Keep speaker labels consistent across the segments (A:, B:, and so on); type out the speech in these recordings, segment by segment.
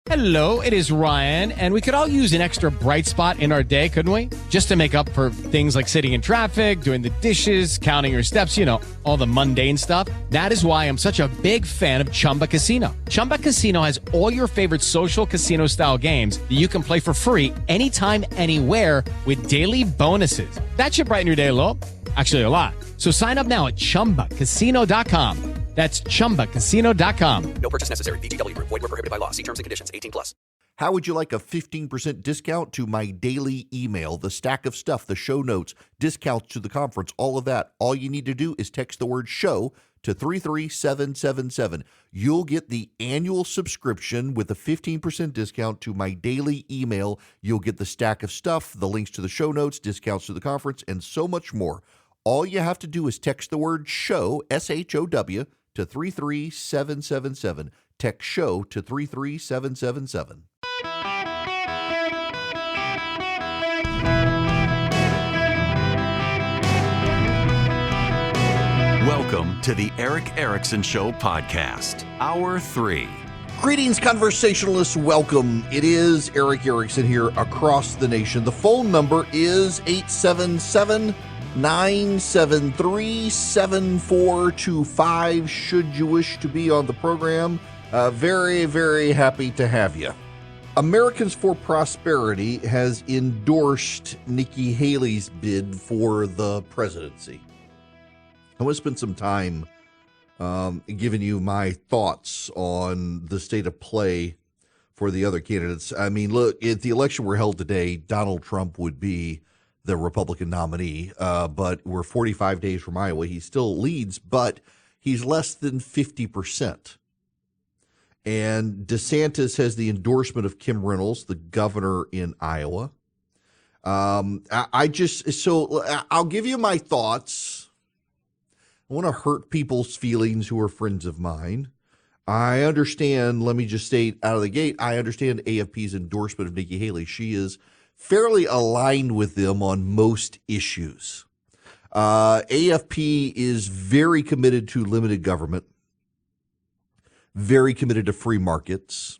A: Hello, it is Ryan, and we could all use an extra bright spot in our day, couldn't we? Just to make up for things like sitting in traffic, doing the dishes, counting your steps, all the mundane stuff. That is why I'm such a big fan of Chumba Casino. Chumba Casino has all your favorite social casino-style games that you can play for free anytime, anywhere with daily bonuses. That should brighten your day a little. Actually, a lot. So sign up now at ChumbaCasino.com. That's ChumbaCasino.com.
B: No purchase necessary. VGW Group. Void where prohibited by law. See terms and conditions. 18+.
C: How would you like a 15% discount to my daily email, the stack of stuff, the show notes, discounts to the conference, all of that? All you need to do is text the word show to 33777. You'll get the annual subscription with a 15% discount to my daily email. You'll get the stack of stuff, the links to the show notes, discounts to the conference, and so much more. All you have to do is text the word show, SHOW, to 33777. Text show to 33777.
D: Welcome to the Eric Erickson Show podcast, Hour 3.
C: Greetings, conversationalists. Welcome. It is Eric Erickson here across the nation. The phone number is 877-973-7425. Should you wish to be on the program, very, very happy to have you. Americans for Prosperity has endorsed Nikki Haley's bid for the presidency. I want to spend some time giving you my thoughts on the state of play for the other candidates. I mean, look, if the election were held today, Donald Trump would be the Republican nominee, but we're 45 days from Iowa. He still leads, but he's less than 50%. And DeSantis has the endorsement of Kim Reynolds, the governor in Iowa. I'll give you my thoughts. I want to hurt people's feelings who are friends of mine. I understand, let me just state out of the gate, I understand AFP's endorsement of Nikki Haley. She is fairly aligned with them on most issues. AFP is very committed to limited government, very committed to free markets,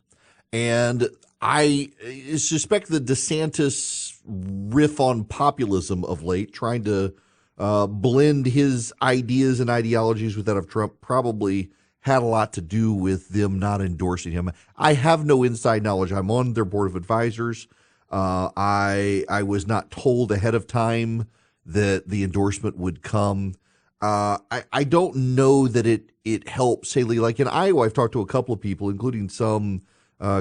C: and I suspect the DeSantis riff on populism of late, trying to blend his ideas and ideologies with that of Trump, probably had a lot to do with them not endorsing him. I have no inside knowledge. I'm on their board of advisors. I was not told ahead of time that the endorsement would come. I don't know that it helps Haley. Like in Iowa, I've talked to a couple of people, including some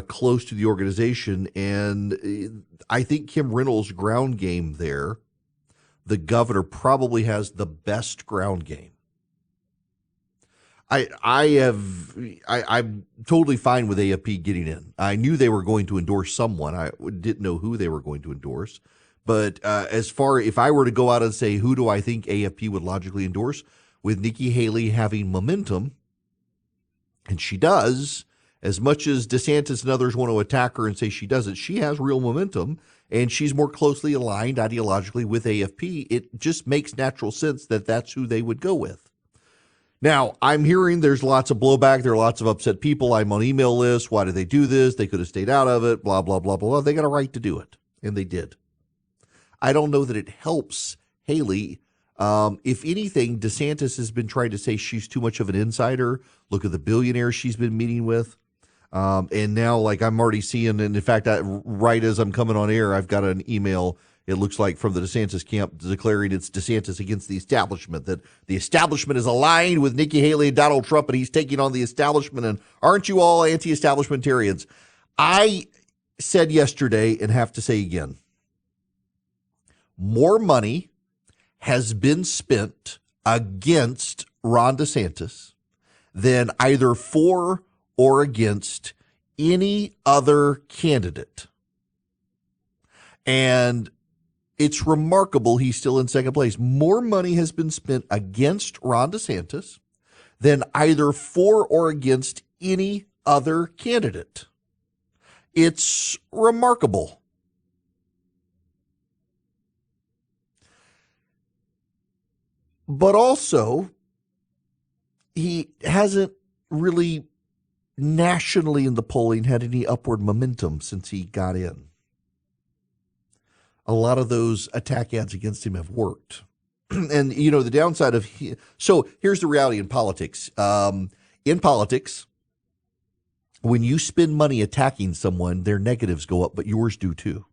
C: close to the organization, and I think Kim Reynolds' ground game there, the governor, probably has the best ground game. I'm totally fine with AFP getting in. I knew they were going to endorse someone. I didn't know who they were going to endorse. But if I were to go out and say, who do I think AFP would logically endorse, with Nikki Haley having momentum, and she does, as much as DeSantis and others want to attack her and say she doesn't, she has real momentum, and she's more closely aligned ideologically with AFP. It just makes natural sense that that's who they would go with. Now, I'm hearing there's lots of blowback. There are lots of upset people. I'm on email lists. Why did they do this? They could have stayed out of it, blah, blah, blah, blah. They got a right to do it, and they did. I don't know that it helps Haley. If anything, DeSantis has been trying to say she's too much of an insider. Look at the billionaires she's been meeting with. And now, like, I'm already seeing, and in fact, right as I'm coming on air, I've got an email, it looks like, from the DeSantis camp declaring it's DeSantis against the establishment, that the establishment is aligned with Nikki Haley and Donald Trump, and he's taking on the establishment, and aren't you all anti-establishmentarians? I said yesterday, and have to say again, more money has been spent against Ron DeSantis than either for or against any other candidate. And it's remarkable he's still in second place. More money has been spent against Ron DeSantis than either for or against any other candidate. It's remarkable. But also, he hasn't really nationally in the polling had any upward momentum since he got in. A lot of those attack ads against him have worked. And, the downside of so here's the reality in politics. In politics, when you spend money attacking someone, their negatives go up, but yours do too.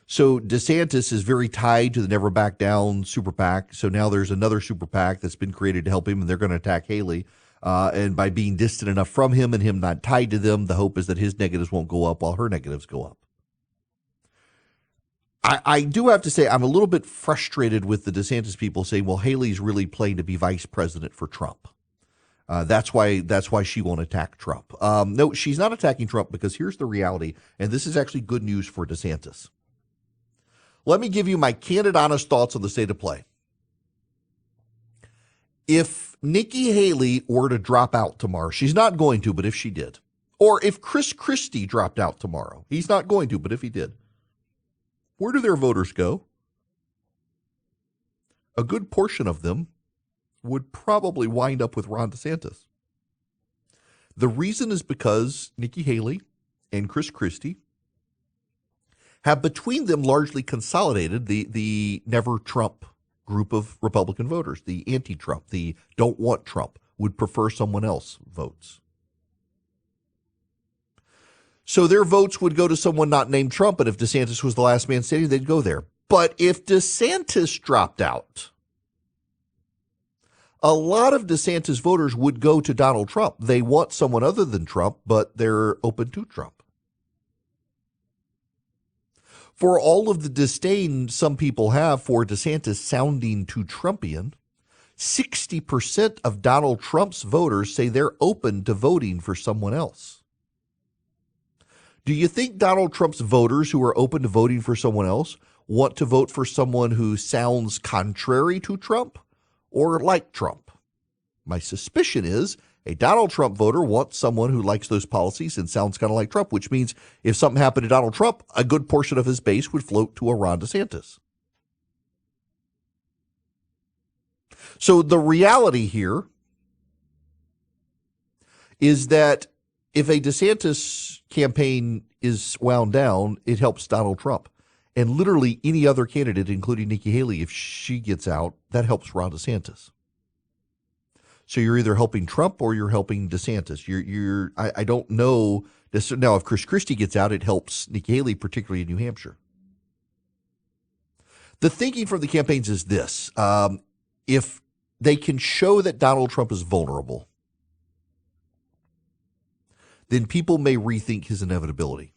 C: So DeSantis is very tied to the Never Back Down super PAC. So now there's another super PAC that's been created to help him, and they're going to attack Haley. And by being distant enough from him and him not tied to them, the hope is that his negatives won't go up while her negatives go up. I do have to say I'm a little bit frustrated with the DeSantis people saying, well, Haley's really playing to be vice president for Trump. That's why she won't attack Trump. No, she's not attacking Trump because here's the reality, and this is actually good news for DeSantis. Let me give you my candid, honest thoughts on the state of play. If Nikki Haley were to drop out tomorrow, she's not going to, but if she did, or if Chris Christie dropped out tomorrow, he's not going to, but if he did, where do their voters go? A good portion of them would probably wind up with Ron DeSantis. The reason is because Nikki Haley and Chris Christie have between them largely consolidated the never Trump group of Republican voters, the anti-Trump, the don't want Trump, would prefer someone else votes. So their votes would go to someone not named Trump, and if DeSantis was the last man standing, they'd go there. But if DeSantis dropped out, a lot of DeSantis voters would go to Donald Trump. They want someone other than Trump, but they're open to Trump. For all of the disdain some people have for DeSantis sounding too Trumpian, 60% of Donald Trump's voters say they're open to voting for someone else. Do you think Donald Trump's voters who are open to voting for someone else want to vote for someone who sounds contrary to Trump or like Trump? My suspicion is a Donald Trump voter wants someone who likes those policies and sounds kind of like Trump, which means if something happened to Donald Trump, a good portion of his base would float to a Ron DeSantis. So the reality here is that if a DeSantis campaign is wound down, it helps Donald Trump. And literally any other candidate, including Nikki Haley, if she gets out, that helps Ron DeSantis. So you're either helping Trump or you're helping DeSantis. I don't know. Now, if Chris Christie gets out, it helps Nikki Haley, particularly in New Hampshire. The thinking from the campaigns is this. If they can show that Donald Trump is vulnerable, then people may rethink his inevitability.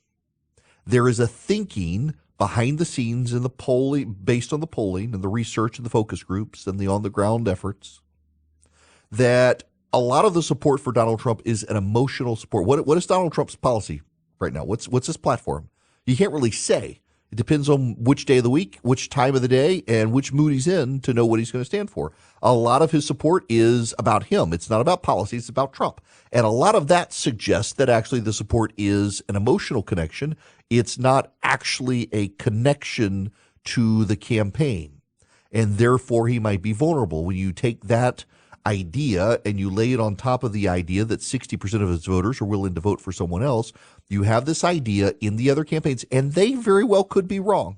C: There is a thinking behind the scenes in the polling, based on the polling and the research and the focus groups and the on-the-ground efforts, that a lot of the support for Donald Trump is an emotional support. What is Donald Trump's policy right now? What's his platform? You can't really say. It depends on which day of the week, which time of the day, and which mood he's in to know what he's going to stand for. A lot of his support is about him. It's not about policy. It's about Trump. And a lot of that suggests that actually the support is an emotional connection. It's not actually a connection to the campaign. And therefore, he might be vulnerable. When you take that idea and you lay it on top of the idea that 60% of his voters are willing to vote for someone else, you have this idea in the other campaigns, and they very well could be wrong.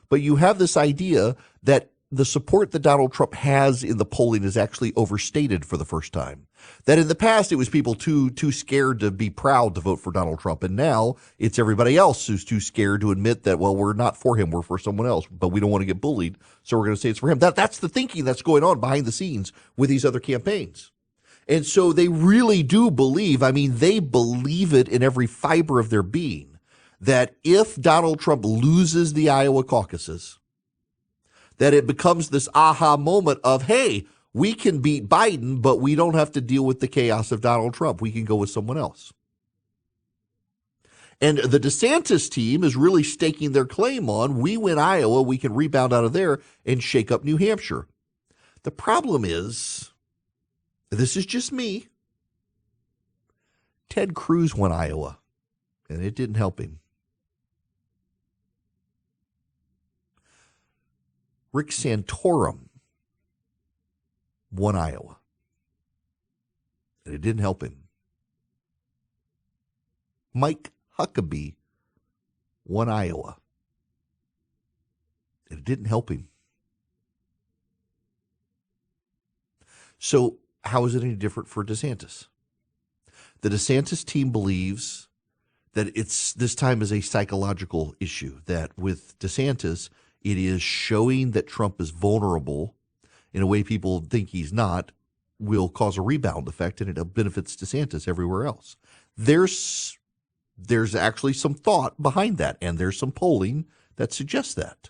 C: But you have this idea that the support that Donald Trump has in the polling is actually overstated for the first time. That in the past, it was people too scared to be proud to vote for Donald Trump. And now it's everybody else who's too scared to admit that, well, we're not for him, we're for someone else, but we don't want to get bullied, so we're going to say it's for him. That's the thinking that's going on behind the scenes with these other campaigns. And so they really do believe, they believe it in every fiber of their being, that if Donald Trump loses the Iowa caucuses, that it becomes this aha moment of, hey, we can beat Biden, but we don't have to deal with the chaos of Donald Trump. We can go with someone else. And the DeSantis team is really staking their claim on, we win Iowa, we can rebound out of there and shake up New Hampshire. The problem is, this is just me, Ted Cruz won Iowa, and it didn't help him. Rick Santorum won Iowa, and it didn't help him. Mike Huckabee won Iowa, and it didn't help him. So how is it any different for DeSantis? The DeSantis team believes that this time is a psychological issue, that with DeSantis, it is showing that Trump is vulnerable in a way people think he's not, will cause a rebound effect, and it benefits DeSantis everywhere else. There's actually some thought behind that, and there's some polling that suggests that.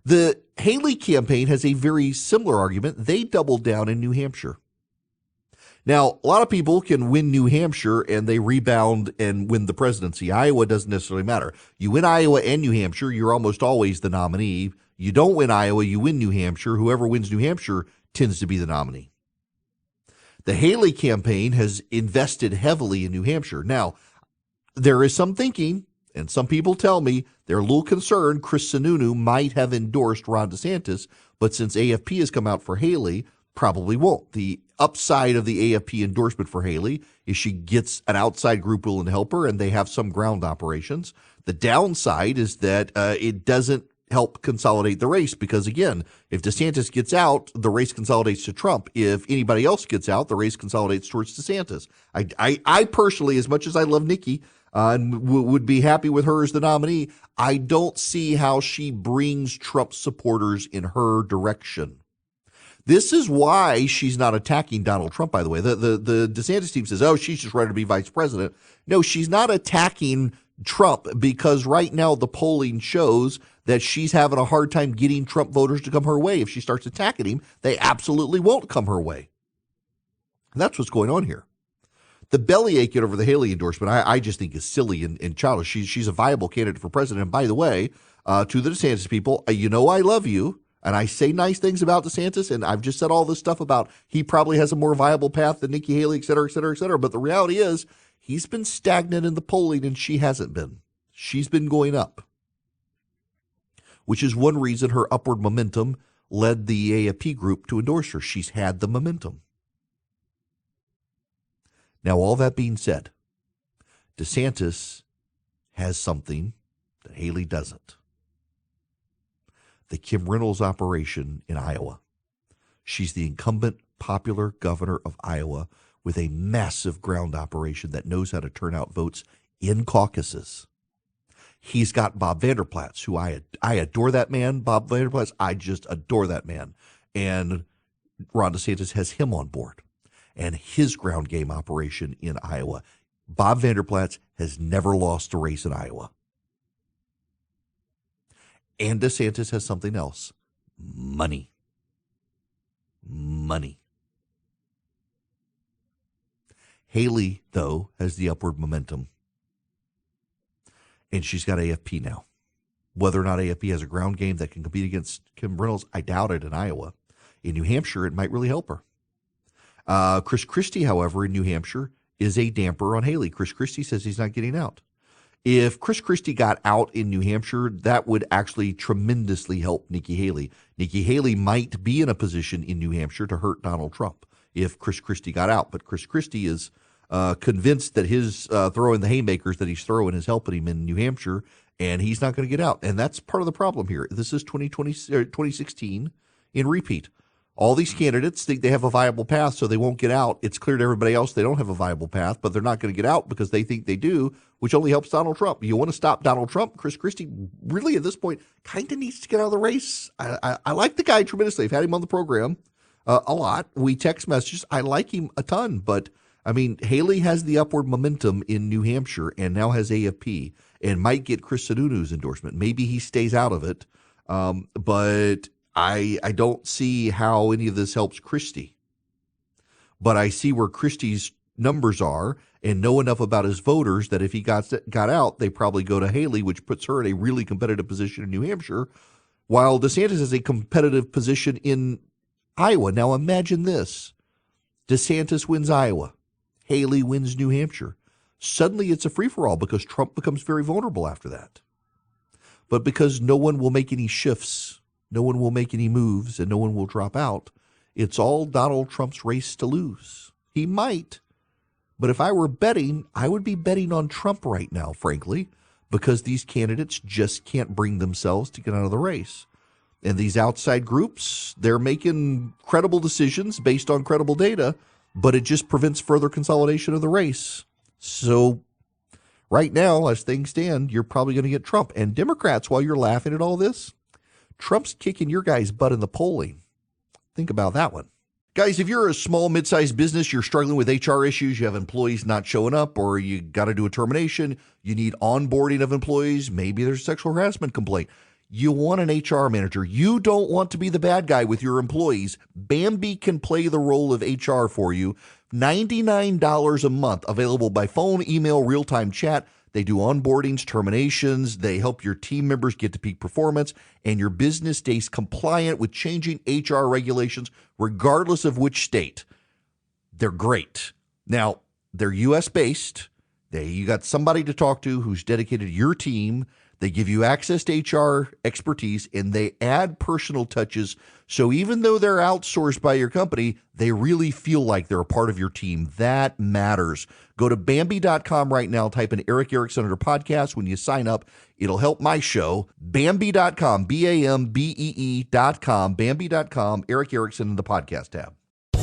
C: The Haley campaign has a very similar argument. They doubled down in New Hampshire. Now, a lot of people can win New Hampshire and they rebound and win the presidency. Iowa doesn't necessarily matter. You win Iowa and New Hampshire, you're almost always the nominee. You don't win Iowa, you win New Hampshire. Whoever wins New Hampshire tends to be the nominee. The Haley campaign has invested heavily in New Hampshire. Now, there is some thinking, and some people tell me they're a little concerned Chris Sununu might have endorsed Ron DeSantis, but since AFP has come out for Haley, probably won't. The upside of the AFP endorsement for Haley is she gets an outside group willing to help her, and they have some ground operations. The downside is that it doesn't help consolidate the race because, again, if DeSantis gets out, the race consolidates to Trump. If anybody else gets out, the race consolidates towards DeSantis. I personally, as much as I love Nikki and would be happy with her as the nominee, I don't see how she brings Trump supporters in her direction. This is why she's not attacking Donald Trump, by the way. The DeSantis team says, oh, she's just ready to be vice president. No, she's not attacking Trump because right now the polling shows that she's having a hard time getting Trump voters to come her way. If she starts attacking him, they absolutely won't come her way. And that's what's going on here. The bellyache over the Haley endorsement, I just think is silly and childish. She's a viable candidate for president. And by the way, to the DeSantis people, you know I love you. And I say nice things about DeSantis, and I've just said all this stuff about he probably has a more viable path than Nikki Haley, et cetera, et cetera, et cetera. But the reality is he's been stagnant in the polling, and she hasn't been. She's been going up, which is one reason her upward momentum led the AFP group to endorse her. She's had the momentum. Now, all that being said, DeSantis has something that Haley doesn't. The Kim Reynolds operation in Iowa. She's the incumbent popular governor of Iowa with a massive ground operation that knows how to turn out votes in caucuses. He's got Bob Vanderplaats, who I adore that man. Bob Vanderplaats, I just adore that man. And Ron DeSantis has him on board and his ground game operation in Iowa. Bob Vanderplaats has never lost a race in Iowa. And DeSantis has something else. Money. Money. Haley, though, has the upward momentum. And she's got AFP now. Whether or not AFP has a ground game that can compete against Kim Reynolds, I doubt it in Iowa. In New Hampshire, it might really help her. Chris Christie, however, in New Hampshire, is a damper on Haley. Chris Christie says he's not getting out. If Chris Christie got out in New Hampshire, that would actually tremendously help Nikki Haley. Nikki Haley might be in a position in New Hampshire to hurt Donald Trump if Chris Christie got out. But Chris Christie is convinced that his throwing the haymakers that he's throwing is helping him in New Hampshire, and he's not going to get out. And that's part of the problem here. This is 2016 in repeat. All these candidates think they have a viable path, so they won't get out. It's clear to everybody else they don't have a viable path, but they're not going to get out because they think they do, which only helps Donald Trump. You want to stop Donald Trump? Chris Christie really at this point kind of needs to get out of the race. I like the guy tremendously. I've had him on the program a lot. We text messages. I like him a ton, but I mean, Haley has the upward momentum in New Hampshire and now has AFP and might get Chris Sununu's endorsement. Maybe he stays out of it, but I don't see how any of this helps Christie. But I see where Christie's numbers are and know enough about his voters that if he got out, they probably go to Haley, which puts her in a really competitive position in New Hampshire, while DeSantis has a competitive position in Iowa. Now imagine this. DeSantis wins Iowa. Haley wins New Hampshire. Suddenly it's a free-for-all because Trump becomes very vulnerable after that. But because no one will make any shifts, no one will make any moves, and no one will drop out, It's all Donald Trump's race to lose. He might, but if I were betting, I would be betting on Trump right now, frankly, because these candidates just can't bring themselves to get out of the race. And these outside groups, they're making credible decisions based on credible data, but it just prevents further consolidation of the race. So right now, as things stand, you're probably going to get Trump. And Democrats, while you're laughing at all this, Trump's kicking your guys' butt in the polling. Think about that one. Guys, if you're a small, mid-sized business, you're struggling with HR issues, you have employees not showing up, or you got to do a termination, you need onboarding of employees, maybe there's a sexual harassment complaint. You want an HR manager. You don't want to be the bad guy with your employees. Bambee can play the role of HR for you. $99 a month, available by phone, email, real-time chat. They do onboardings, terminations. They help your team members get to peak performance, and your business stays compliant with changing HR regulations, regardless of which state. They're great. Now, they're U.S.-based. You got somebody to talk to who's dedicated to your team. They give you access to HR expertise, and they add personal touches. So even though they're outsourced by your company, they really feel like they're a part of your team. That matters. Go to Bambee.com right now. Type in Eric Erickson under podcast. When you sign up, it'll help my show. Bambee.com, Bambee.com, Bambee.com, Eric Erickson in the podcast tab.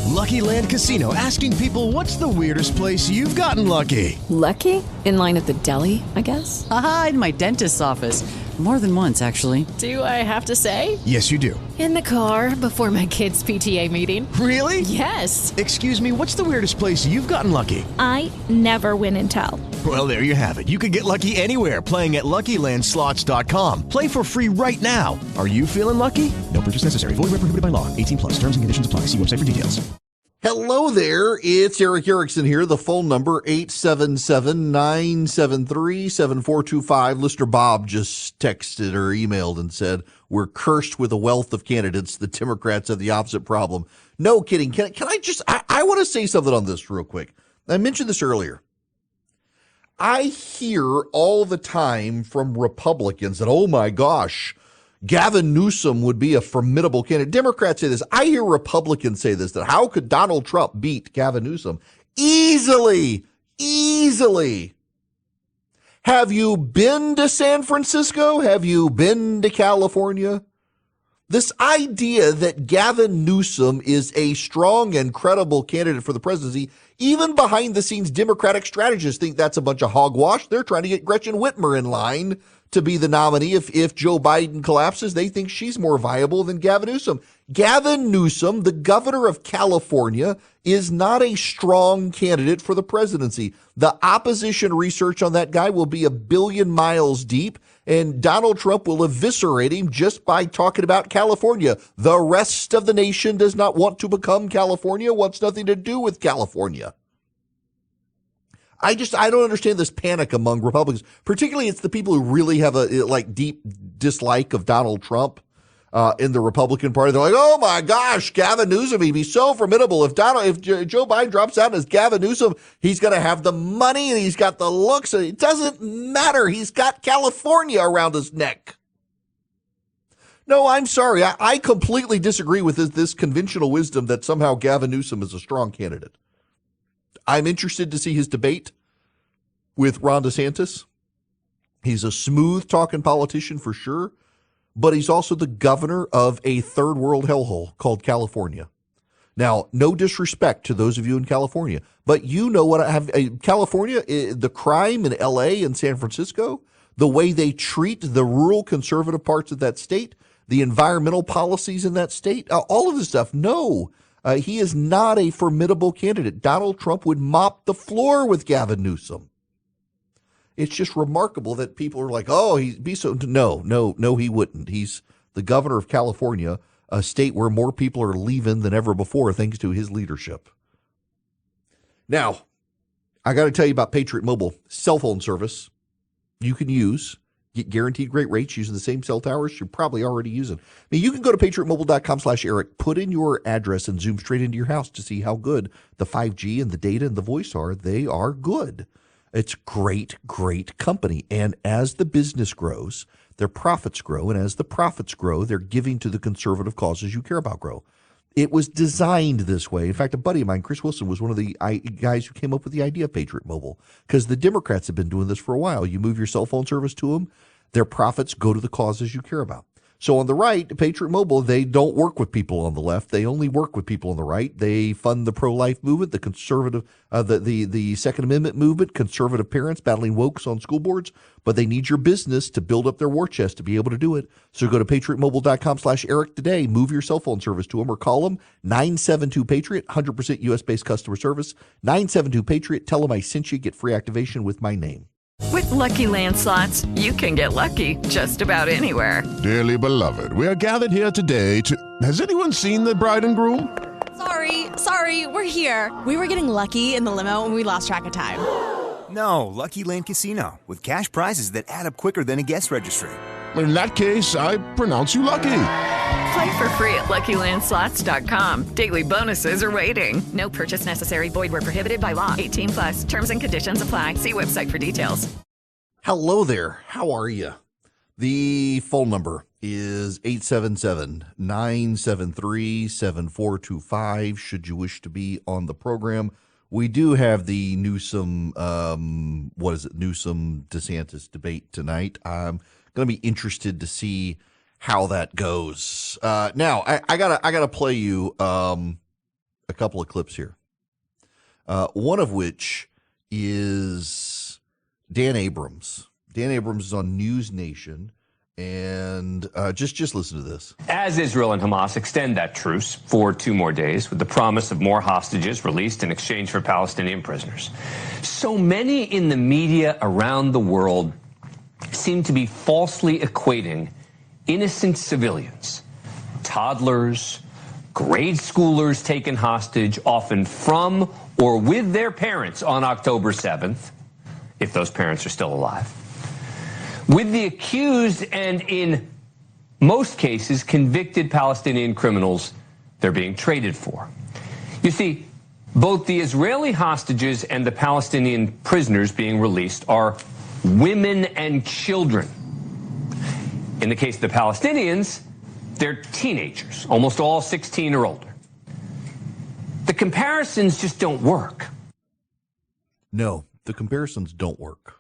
E: Lucky Land Casino, asking people, what's the weirdest place you've gotten lucky?
F: Lucky? In line at the deli, I guess?
G: Aha, in my dentist's office. More than once, actually.
F: Do I have to say?
E: Yes, you do.
F: In the car before my kids' PTA meeting.
E: Really?
F: Yes.
E: Excuse me, what's the weirdest place you've gotten lucky?
H: I never win and tell.
E: Well, there you have it. You can get lucky anywhere, playing at LuckyLandSlots.com. Play for free right now. Are you feeling lucky? No purchase necessary. Void where prohibited by law. 18+. Terms and conditions apply. See website for details.
C: Hello there. It's Eric Erickson here. The phone number 877-973-7425. Listener Bob just texted or emailed and said, we're cursed with a wealth of candidates. The Democrats have the opposite problem. No kidding. Can I just, I want to say something on this real quick. I mentioned this earlier. I hear all the time from Republicans that, oh my gosh, Gavin Newsom would be a formidable candidate. Democrats say this. I hear Republicans say this, that how could Donald Trump beat Gavin Newsom? Easily. Have you been to San Francisco? Have you been to California? This idea that Gavin Newsom is a strong and credible candidate for the presidency, even behind the scenes Democratic strategists think that's a bunch of hogwash. They're trying to get Gretchen Whitmer in line to be the nominee. If Joe Biden collapses, they think she's more viable than Gavin Newsom. Gavin Newsom, the governor of California, is not a strong candidate for the presidency. The opposition research on that guy will be 1 billion miles deep, and Donald Trump will eviscerate him just by talking about California. The rest of the nation does not want to become California, wants nothing to do with California. I don't understand this panic among Republicans. Particularly, it's the people who really have a deep dislike of Donald Trump in the Republican Party. They're like, oh my gosh, Gavin Newsom, he'd be so formidable. If Joe Biden drops out as Gavin Newsom, he's going to have the money and he's got the looks. And it doesn't matter. He's got California around his neck. No, I'm sorry. I completely disagree with this conventional wisdom that somehow Gavin Newsom is a strong candidate. I'm interested to see his debate with Ron DeSantis. He's a smooth-talking politician for sure, but he's also the governor of a third world hellhole called California. Now, no disrespect to those of you in California, but you know what I have. California, the crime in L.A. and San Francisco, the way they treat the rural conservative parts of that state, the environmental policies in that state, all of this stuff. No. He is not a formidable candidate. Donald Trump would mop the floor with Gavin Newsom. It's just remarkable that people are like, oh, he'd be so. No, he wouldn't. He's the governor of California, a state where more people are leaving than ever before thanks to his leadership. Now, I got to tell you about Patriot Mobile cell phone service you can use. Get guaranteed great rates using the same cell towers you're probably already using. I mean, you can go to patriotmobile.com/Eric, put in your address and zoom straight into your house to see how good the 5G and the data and the voice are. They are good. It's great company. And as the business grows, their profits grow. And as the profits grow, they're giving to the conservative causes you care about grow. It was designed this way. In fact, a buddy of mine, Chris Wilson, was one of the guys who came up with the idea of Patriot Mobile, because the Democrats have been doing this for a while. You move your cell phone service to them, their profits go to the causes you care about. So on the right, Patriot Mobile, they don't work with people on the left. They only work with people on the right. They fund the pro-life movement, the conservative, the Second Amendment movement, conservative parents battling wokes on school boards. But they need your business to build up their war chest to be able to do it. So go to patriotmobile.com/Eric today. Move your cell phone service to them or call them 972-PATRIOT, 100% U.S.-based customer service. 972-PATRIOT. Tell them I sent you. Get free activation with my name.
I: With Lucky Land Slots, you can get lucky just about anywhere.
J: Dearly beloved, we are gathered here today to... Has anyone seen the bride and groom?
K: Sorry, we're here. We were getting lucky in the limo and we lost track of time.
L: No, Lucky Land Casino, with cash prizes that add up quicker than a guest registry.
J: In that case, I pronounce you lucky.
I: Play for free at LuckyLandSlots.com. Daily bonuses are waiting. No purchase necessary. Void where prohibited by law. 18+. Terms and conditions apply. See website for details.
C: Hello there. How are you? The phone number is 877-973-7425. Should you wish to be on the program, we do have the Newsom, Newsom-DeSantis debate tonight. I'm going to be interested to see how that goes. Now, I gotta play you a couple of clips here. One of which is Dan Abrams. Dan Abrams is on News Nation, and just listen to this.
M: As Israel and Hamas extend that truce for 2 more days with the promise of more hostages released in exchange for Palestinian prisoners, so many in the media around the world seem to be falsely equating innocent civilians, toddlers, grade schoolers taken hostage, often from or with their parents on October 7th, if those parents are still alive, with the accused and, in most cases, convicted Palestinian criminals they're being traded for. You see, both the Israeli hostages and the Palestinian prisoners being released are women and children. In the case of the Palestinians, they're teenagers, almost all 16 or older. The comparisons just don't work.
C: No, the comparisons don't work.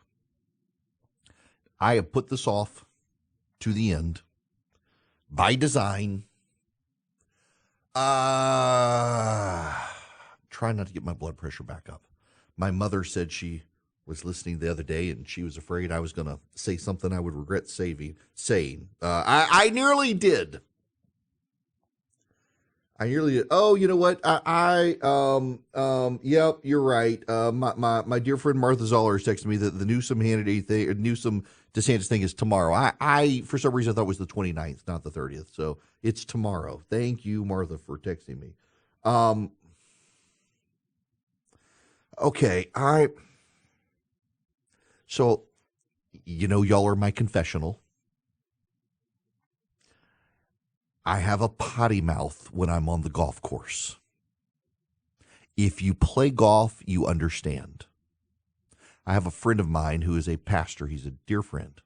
C: I have put this off to the end by design. Try not to get my blood pressure back up. My mother said she was listening the other day, and she was afraid I was going to say something I would regret saying. I nearly did. Oh, you know what? Yep, you're right. My dear friend Martha Zoller is texting me that the Newsom Hannity thing, or Newsom DeSantis thing is tomorrow. I for some reason thought it was the 29th, not the 30th. So it's tomorrow. Thank you, Martha, for texting me. Okay, So, y'all are my confessional. I have a potty mouth when I'm on the golf course. If you play golf, you understand. I have a friend of mine who is a pastor. He's a dear friend.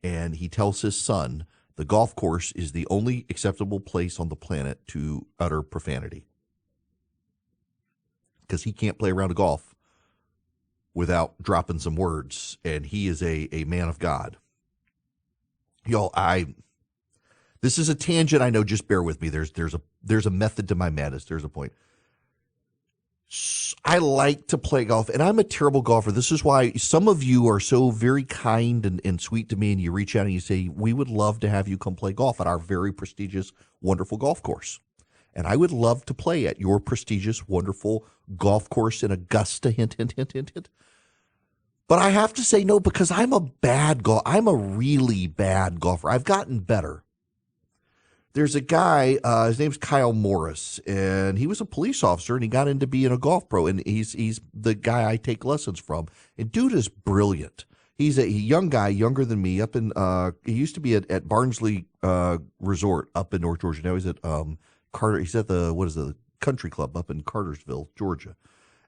C: And he tells his son the golf course is the only acceptable place on the planet to utter profanity, because he can't play around a golf without dropping some words, and he is a man of God. Y'all, this is a tangent, I know, just bear with me. There's a method to my madness. There's a point. I like to play golf, and I'm a terrible golfer. This is why some of you are so very kind and sweet to me, and you reach out and you say, we would love to have you come play golf at our very prestigious, wonderful golf course. And I would love to play at your prestigious, wonderful golf course in Augusta, hint, hint, hint, hint, hint. But I have to say no, because I'm a really bad golfer. I've gotten better. There's a guy, his name's Kyle Morris, and he was a police officer, and he got into being a golf pro, and he's the guy I take lessons from. And dude is brilliant. He's a young guy, younger than me, up in, he used to be at Barnsley Resort up in North Georgia. Now he's at Carter. He's at the country club up in Cartersville, Georgia.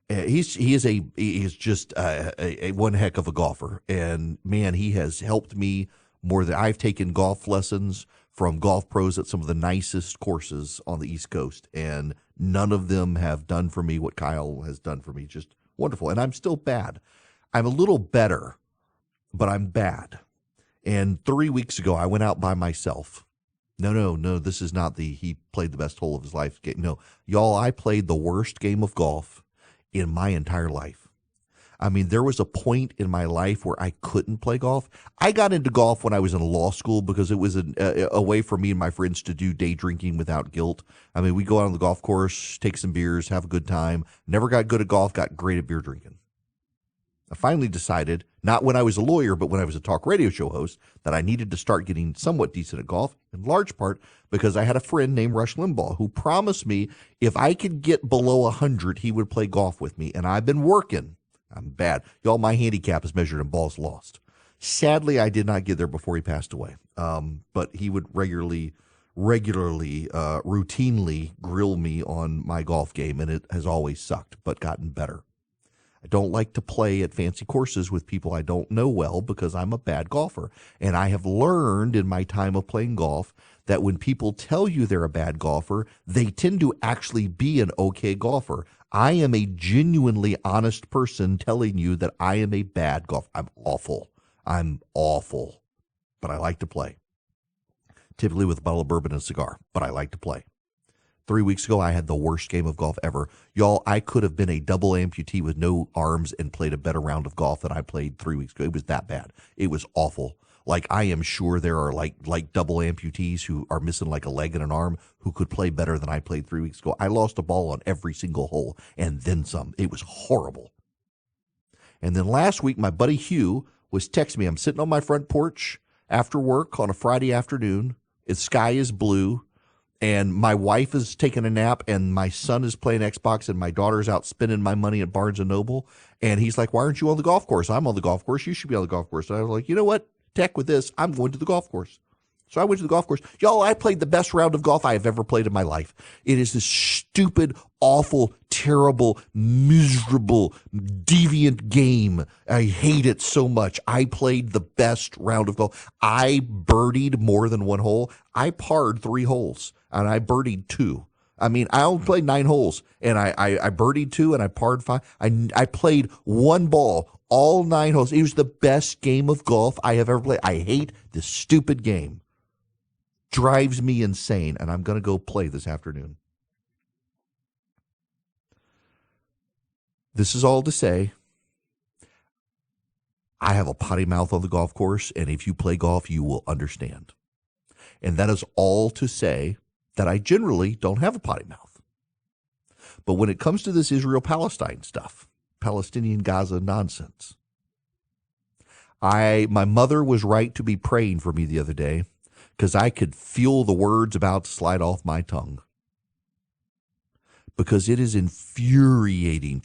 C: He is just a one heck of a golfer, and man, he has helped me more than I've taken golf lessons from golf pros at some of the nicest courses on the East Coast, and none of them have done for me what Kyle has done for me. Just wonderful. And I'm still bad. I'm a little better, but I'm bad. And 3 weeks ago, I went out by myself. No, this is not he played the best hole of his life game. No, y'all, I played the worst game of golf in my entire life. I mean, there was a point in my life where I couldn't play golf. I got into golf when I was in law school because it was a way for me and my friends to do day drinking without guilt. I mean, we go out on the golf course, take some beers, have a good time. Never got good at golf, got great at beer drinking. I finally decided, not when I was a lawyer, but when I was a talk radio show host, that I needed to start getting somewhat decent at golf, in large part because I had a friend named Rush Limbaugh who promised me if I could get below 100, he would play golf with me. And I've been working. I'm bad. Y'all, my handicap is measured in balls lost. Sadly, I did not get there before he passed away. But he would regularly, routinely grill me on my golf game, and it has always sucked, but gotten better. I don't like to play at fancy courses with people I don't know well because I'm a bad golfer. And I have learned in my time of playing golf that when people tell you they're a bad golfer, they tend to actually be an okay golfer. I am a genuinely honest person telling you that I am a bad golfer. I'm awful, but I like to play. Typically with a bottle of bourbon and a cigar, but I like to play. 3 weeks ago, I had the worst game of golf ever. Y'all, I could have been a double amputee with no arms and played a better round of golf than I played 3 weeks ago. It was that bad. It was awful. Like, I am sure there are like double amputees who are missing like a leg and an arm who could play better than I played 3 weeks ago. I lost a ball on every single hole and then some. It was horrible. And then last week, my buddy Hugh was texting me. I'm sitting on my front porch after work on a Friday afternoon. The sky is blue, and my wife is taking a nap, and my son is playing Xbox, and my daughter's out spending my money at Barnes & Noble. And he's like, why aren't you on the golf course? I'm on the golf course. You should be on the golf course. And I was like, you know what? Tech with this, I'm going to the golf course. So I went to the golf course. Y'all, I played the best round of golf I have ever played in my life. It is this stupid, awful, terrible, miserable, deviant game. I hate it so much. I played the best round of golf. I birdied more than one hole. I parred 3 holes, and I birdied 2. I mean, I only played 9 holes, and I birdied 2, and I parred 5. I played one ball all 9 holes. It was the best game of golf I have ever played. I hate this stupid game. Drives me insane, and I'm going to go play this afternoon. This is all to say, I have a potty mouth on the golf course, and if you play golf, you will understand. And that is all to say that I generally don't have a potty mouth. But when it comes to this Israel-Palestine stuff, Palestinian Gaza nonsense, my mother was right to be praying for me the other day because I could feel the words about to slide off my tongue. Because it is infuriating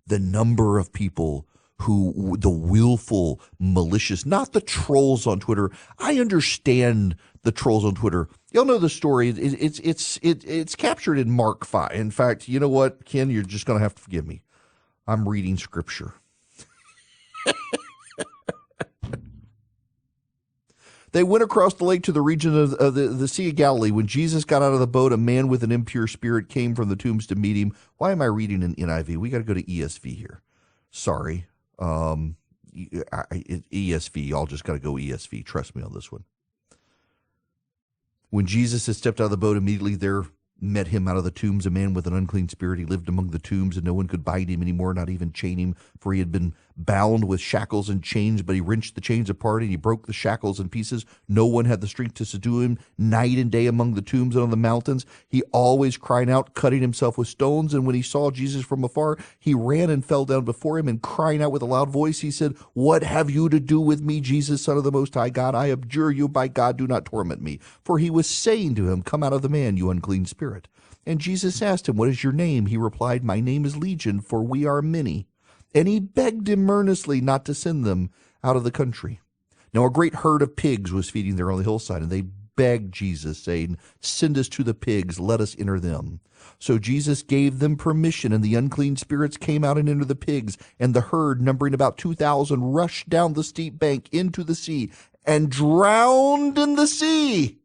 C: the number of people who, the willful, malicious, not the trolls on Twitter. I understand the trolls on Twitter. Y'all know the story. It's captured in Mark 5. In fact, you know what, Ken? You're just going to have to forgive me. I'm reading scripture. They went across the lake to the region of the Sea of Galilee. When Jesus got out of the boat, a man with an impure spirit came from the tombs to meet him. Why am I reading an NIV? We got to go to ESV here. Sorry. ESV. Y'all just got to go ESV. Trust me on this one. When Jesus had stepped out of the boat, immediately there met him out of the tombs a man with an unclean spirit. He lived among the tombs, and no one could bind him anymore, not even chain him, for he had been bound with shackles and chains, but he wrenched the chains apart, and he broke the shackles in pieces. No one had the strength to subdue him. Night and day among the tombs and on the mountains, he always cried out, cutting himself with stones. And when he saw Jesus from afar, he ran and fell down before him, and crying out with a loud voice, he said, "What have you to do with me, Jesus, Son of the Most High God? I abjure you by God, do not torment me." For he was saying to him, "Come out of the man, you unclean spirit." And Jesus asked him, "What is your name?" He replied, "My name is Legion, for we are many." And he begged him earnestly not to send them out of the country. Now a great herd of pigs was feeding there on the hillside, and they begged Jesus, saying, "Send us to the pigs, let us enter them." So Jesus gave them permission, and the unclean spirits came out and entered the pigs, and the herd, numbering about 2,000, rushed down the steep bank into the sea and drowned in the sea.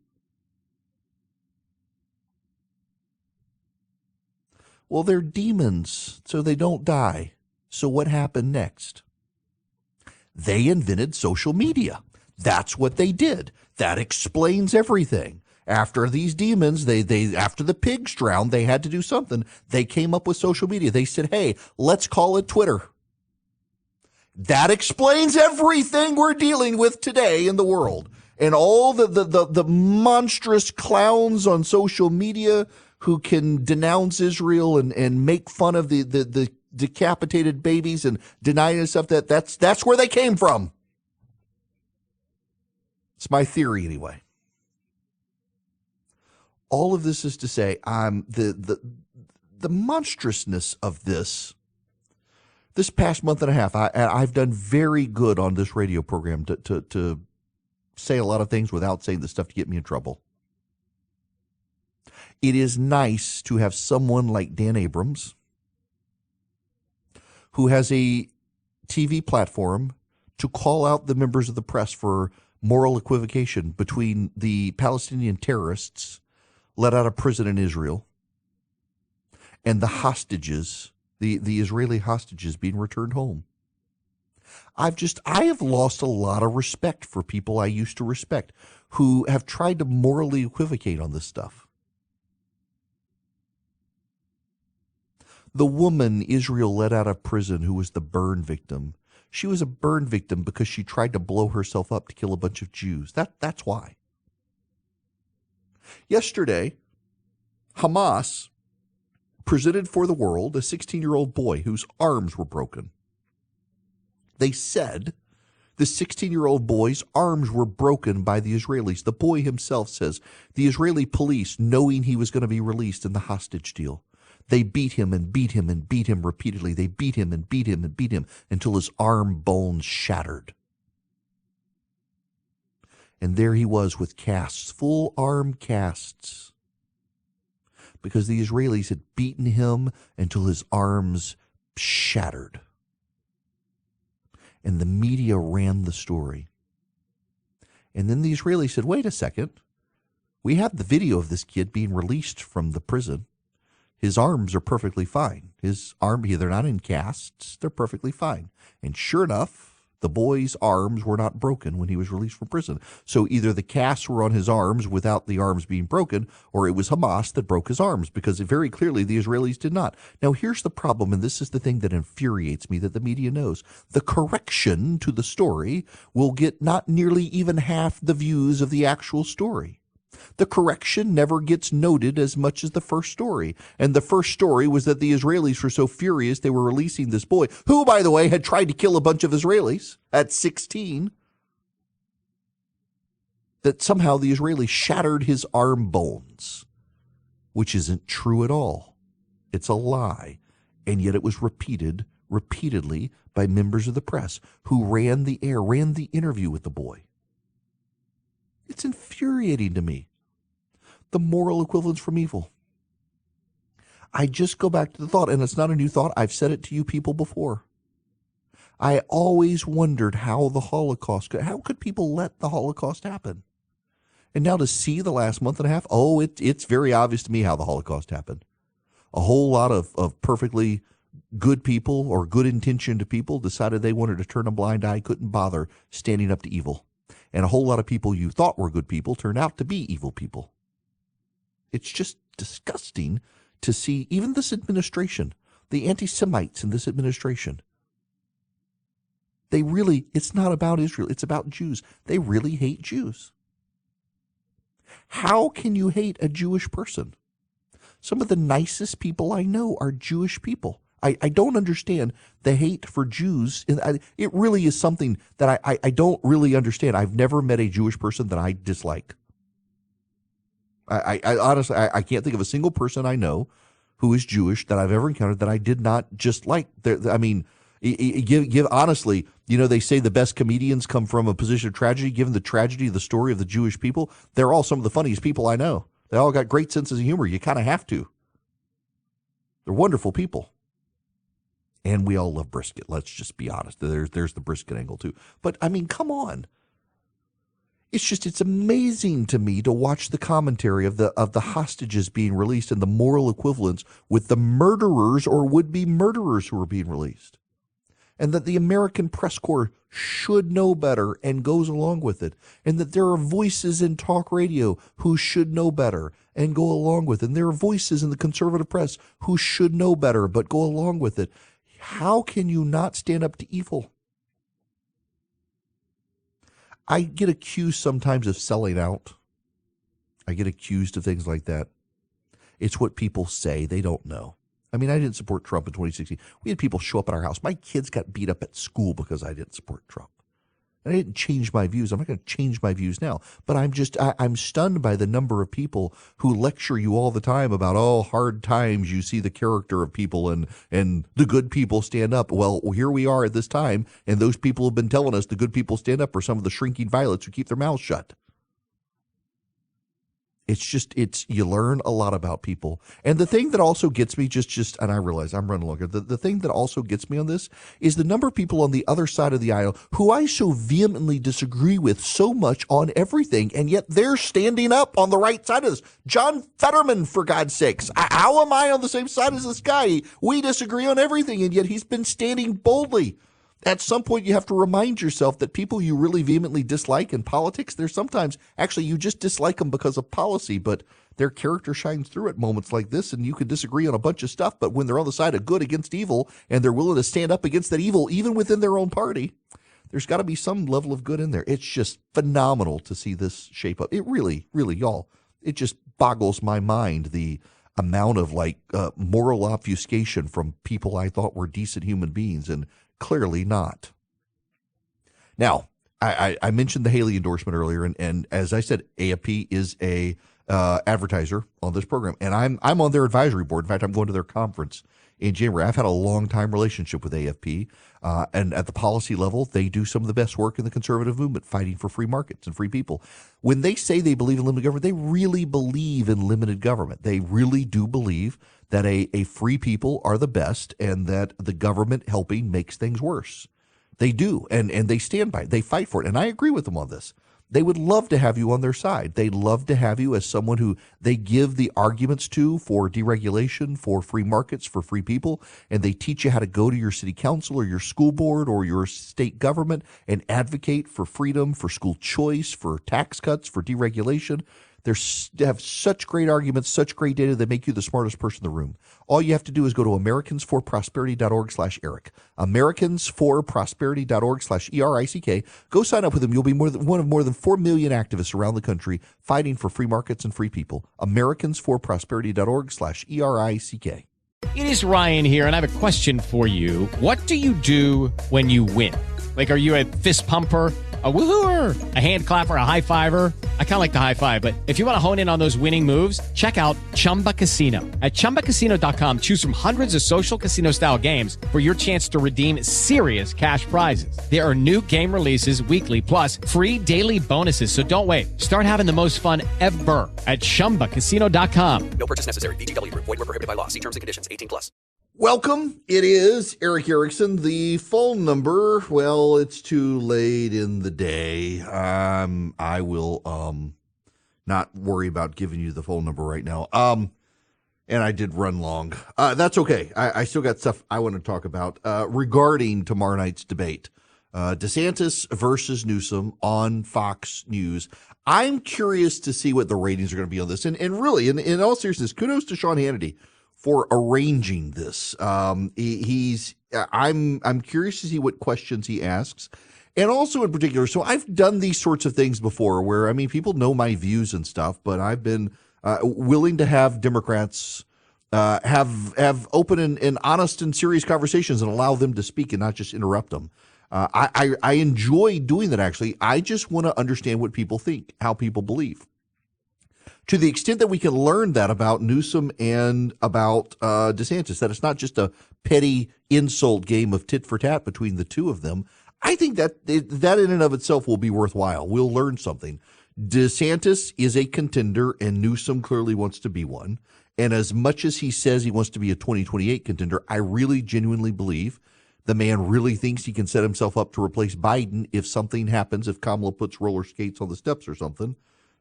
C: Well, they're demons, so they don't die. So what happened next? They invented social media. That's what they did. That explains everything. After these demons, after the pigs drowned, they had to do something. They came up with social media. They said, hey, let's call it Twitter. That explains everything we're dealing with today in the world. And all the monstrous clowns on social media who can denounce Israel and make fun of the decapitated babies and denying stuff, that's where they came from. It's my theory anyway. All of this is to say, the monstrousness of this past month and a half, I've done very good on this radio program to say a lot of things without saying the stuff to get me in trouble. It is nice to have someone like Dan Abrams, who has a TV platform, to call out the members of the press for moral equivocation between the Palestinian terrorists let out of prison in Israel and the hostages, the Israeli hostages being returned home. I have lost a lot of respect for people I used to respect who have tried to morally equivocate on this stuff. The woman Israel let out of prison who was the burn victim, she was a burn victim because she tried to blow herself up to kill a bunch of Jews. That's why. Yesterday, Hamas presented for the world a 16-year-old boy whose arms were broken. They said the 16-year-old boy's arms were broken by the Israelis. The boy himself says the Israeli police, knowing he was going to be released in the hostage deal, they beat him and beat him and beat him repeatedly. They beat him and beat him and beat him until his arm bones shattered. And there he was with casts, full arm casts, because the Israelis had beaten him until his arms shattered. And the media ran the story. And then the Israelis said, wait a second, we have the video of this kid being released from the prison. His arms are perfectly fine. They're not in casts. They're perfectly fine. And sure enough, the boy's arms were not broken when he was released from prison. So either the casts were on his arms without the arms being broken, or it was Hamas that broke his arms, because very clearly the Israelis did not. Now, here's the problem, and this is the thing that infuriates me that the media knows. The correction to the story will get not nearly even half the views of the actual story. The correction never gets noted as much as the first story. And the first story was that the Israelis were so furious they were releasing this boy, who, by the way, had tried to kill a bunch of Israelis at 16, that somehow the Israelis shattered his arm bones, which isn't true at all. It's a lie. And yet it was repeated repeatedly by members of the press who ran the interview with the boy. It's infuriating to me. The moral equivalence from evil. I just go back to the thought, and it's not a new thought. I've said it to you people before. I always wondered how could people let the Holocaust happen? And now to see the last month and a half, it's very obvious to me how the Holocaust happened. A whole lot of perfectly good people or good-intentioned people decided they wanted to turn a blind eye, couldn't bother standing up to evil. And a whole lot of people you thought were good people turned out to be evil people. It's just disgusting to see even this administration, the anti-Semites in this administration. It's not about Israel, it's about Jews. They really hate Jews. How can you hate a Jewish person? Some of the nicest people I know are Jewish people. I don't understand the hate for Jews. It really is something that I don't really understand. I've never met a Jewish person that I dislike. I honestly, I can't think of a single person I know who is Jewish that I've ever encountered that I did not just like. Give honestly, they say the best comedians come from a position of tragedy. Given the tragedy of the story of the Jewish people, they're all some of the funniest people I know. They all got great senses of humor. You kind of have to. They're wonderful people. And we all love brisket. Let's just be honest. There's the brisket angle too. But I mean, come on. It's amazing to me to watch the commentary of the hostages being released and the moral equivalence with the murderers or would-be murderers who are being released. And that the American press corps should know better and goes along with it. And that there are voices in talk radio who should know better and go along with it. And there are voices in the conservative press who should know better but go along with it. How can you not stand up to evil? I get accused sometimes of selling out. I get accused of things like that. It's what people say. They don't know. I mean, I didn't support Trump in 2016. We had people show up at our house. My kids got beat up at school because I didn't support Trump. And I didn't change my views. I'm not going to change my views now. But I'm stunned by the number of people who lecture you all the time about, hard times, you see the character of people and the good people stand up. Well, here we are at this time, and those people have been telling us the good people stand up for some of the shrinking violets who keep their mouths shut. You learn a lot about people. And the thing that also gets me and I realize I'm running longer. The thing that also gets me on this is the number of people on the other side of the aisle who I so vehemently disagree with so much on everything. And yet they're standing up on the right side of this. John Fetterman, for God's sakes. How am I on the same side as this guy? We disagree on everything. And yet he's been standing boldly. At some point, you have to remind yourself that people you really vehemently dislike in politics, there's sometimes actually you just dislike them because of policy, but their character shines through at moments like this, and you can disagree on a bunch of stuff, but when they're on the side of good against evil and they're willing to stand up against that evil, even within their own party, there's got to be some level of good in there. It's just phenomenal to see this shape up. It really, really, y'all, it just boggles my mind, the amount of moral obfuscation from people I thought were decent human beings, and clearly not. Now, I mentioned the Haley endorsement earlier, and as I said, AFP is a advertiser on this program, and I'm on their advisory board. In fact, I'm going to their conference in January. I've had a long-time relationship with AFP, and at the policy level, they do some of the best work in the conservative movement, fighting for free markets and free people. When they say they believe in limited government, they really believe in limited government. They really do believe that a free people are the best and that the government helping makes things worse. They do, and they stand by it. They fight for it, and I agree with them on this. They would love to have you on their side. They'd love to have you as someone who they give the arguments to for deregulation, for free markets, for free people, and they teach you how to go to your city council or your school board or your state government and advocate for freedom, for school choice, for tax cuts, for deregulation. They have such great arguments, such great data that make you the smartest person in the room. All you have to do is go to americansforprosperity.org/Eric. Americansforprosperity.org/ERICK. Go sign up with them. You'll be one of more than 4 million activists around the country fighting for free markets and free people. Americansforprosperity.org/ERICK.
A: It is Ryan here, and I have a question for you. What do you do when you win? Are you a fist pumper, a woohooer, a hand clapper, a high fiver? I kind of like the high five, but if you want to hone in on those winning moves, check out Chumba Casino. At ChumbaCasino.com, choose from hundreds of social casino-style games for your chance to redeem serious cash prizes. There are new game releases weekly, plus free daily bonuses. So don't wait. Start having the most fun ever at ChumbaCasino.com.
B: No purchase necessary. VGW Group. Void where prohibited by law. See terms and conditions. 18+.
C: Welcome. It is Eric Erickson. The phone number, well, it's too late in the day. I will not worry about giving you the phone number right now. And I did run long. That's okay. I still got stuff I want to talk about regarding tomorrow night's debate. DeSantis versus Newsom on Fox News. I'm curious to see what the ratings are going to be on this. And really, in all seriousness, kudos to Sean Hannity for arranging this. I'm curious to see what questions he asks. And also in particular, so I've done these sorts of things before where, people know my views and stuff, but I've been willing to have Democrats have open and honest and serious conversations and allow them to speak and not just interrupt them. I enjoy doing that, actually. I just want to understand what people think, how people believe. To the extent that we can learn that about Newsom and about DeSantis, that it's not just a petty insult game of tit for tat between the two of them, I think that that in and of itself will be worthwhile. We'll learn something. DeSantis is a contender, and Newsom clearly wants to be one. And as much as he says he wants to be a 2028 contender, I really genuinely believe the man really thinks he can set himself up to replace Biden if something happens, if Kamala puts roller skates on the steps or something,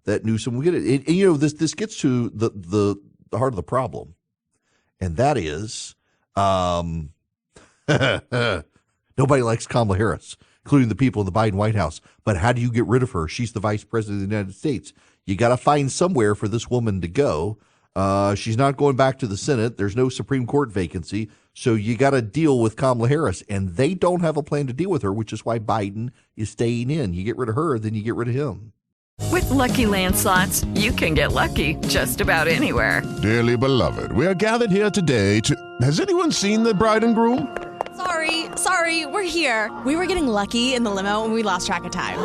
C: that Newsom will get it. And this gets to the heart of the problem, and that is nobody likes Kamala Harris, including the people in the Biden White House. But how do you get rid of her? She's the vice president of the United States. You got to find somewhere for this woman to go. She's not going back to the Senate. There's no Supreme Court vacancy. So you got to deal with Kamala Harris. And they don't have a plan to deal with her, which is why Biden is staying in. You get rid of her, then you get rid of him.
I: With Lucky Land Slots, you can get lucky just about anywhere.
J: Dearly beloved, we are gathered here today to... Has anyone seen the bride and groom?
K: Sorry, we're here. We were getting lucky in the limo and we lost track of time.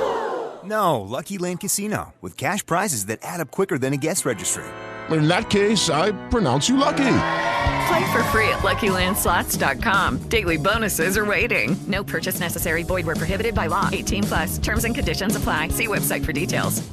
L: No, Lucky Land Casino, with cash prizes that add up quicker than a guest registry.
J: In that case, I pronounce you lucky.
I: Play for free at LuckyLandSlots.com. Daily bonuses are waiting. No purchase necessary. Void where prohibited by law. 18+. Terms and conditions apply. See website for details.